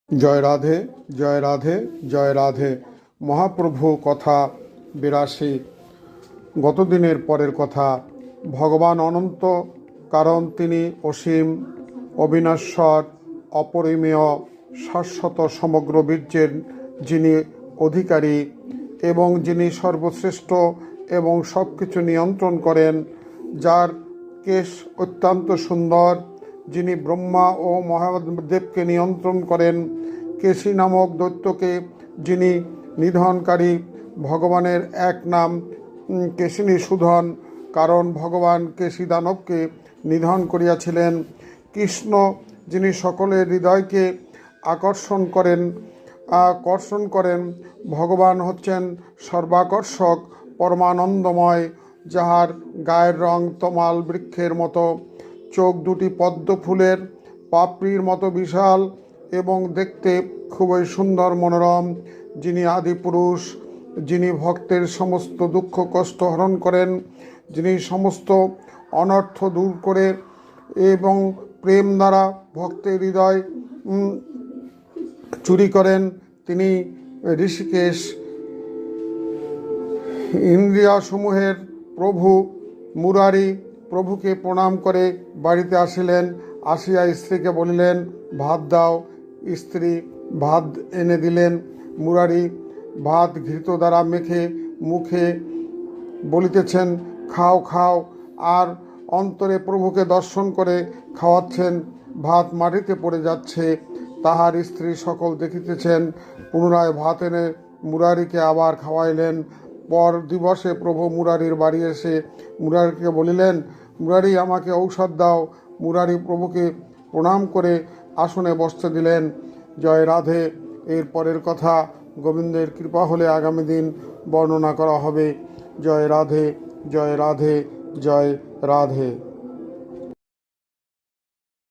জয় রাধে, জয় রাধে, জয় রাধে। মহাপ্রভু কথা 82। গতদিনের পরের কথা। ভগবান অনন্ত, কারণ তিনি অসীম, অবিনশ্বর, অপরিমেয়, শাশ্বত সমগ্র বীর্যের যিনি অধিকারী এবং যিনি সর্বশ্রেষ্ঠ এবং সব কিছু নিয়ন্ত্রণ করেন, যার কেশ অত্যন্ত সুন্দর, যিনি ব্রহ্মা ও মহাদেবকে নিয়ন্ত্রণ করেন, কেশী নামক দৈত্যকে যিনি নিধনকারী। ভগবানের এক নাম কেশিনীসূদন, কারণ ভগবান কেশী দানবকে নিধন করিয়াছিলেন। কৃষ্ণ, যিনি সকলের হৃদয়কে আকর্ষণ করেন। ভগবান হচ্ছেন সর্বাকর্ষক, পরমানন্দময়, যাহার গায়ের রং তমাল বৃক্ষের মতো, চোখ দুটি পদ্ম ফুলের পাপড়ির মতো বিশাল এবং দেখতে খুবই সুন্দর মনোরম, যিনি আদিপুরুষ, যিনি ভক্তের সমস্ত দুঃখ কষ্ট হরণ করেন, যিনি সমস্ত অনর্থ দূর করে এবং প্রেম দ্বারা ভক্তের হৃদয় চুরি করেন, তিনি ঋষিকেশ। ইন্দ্রিয়সমূহের প্রভু মুরারি প্রভুকে প্রণাম করে বাড়িতে আসিলেন। আসিয়া স্ত্রীকে বলিলেন, ভাত দাও। স্ত্রী ভাত এনে দিলেন। মুরারি ভাত ঘৃত দ্বারা মেখে মুখে বলিতেছেন, খাও খাও, আর অন্তরে প্রভুকে দর্শন করে খাওয়াচ্ছেন। ভাত মাটিতে পড়ে যাচ্ছে, তাহার স্ত্রী সকল দেখিতেছেন। পুনরায় ভাত এনে মুরারিকে আবার খাওয়াইলেন। পর দিবসে প্রভু মুরারির বাড়ি এসে মুরারিকে বলিলেন, মুরারি, আমাকে ঔষধ দাও। মুরারি প্রভুকে প্রণাম করে আসনে বসতে দিলেন। জয় রাধে। এর পরের কথা গোবিন্দের কৃপা হলে আগামী দিন বর্ণনা করা হবে। জয় রাধে, জয় রাধে, জয় রাধে।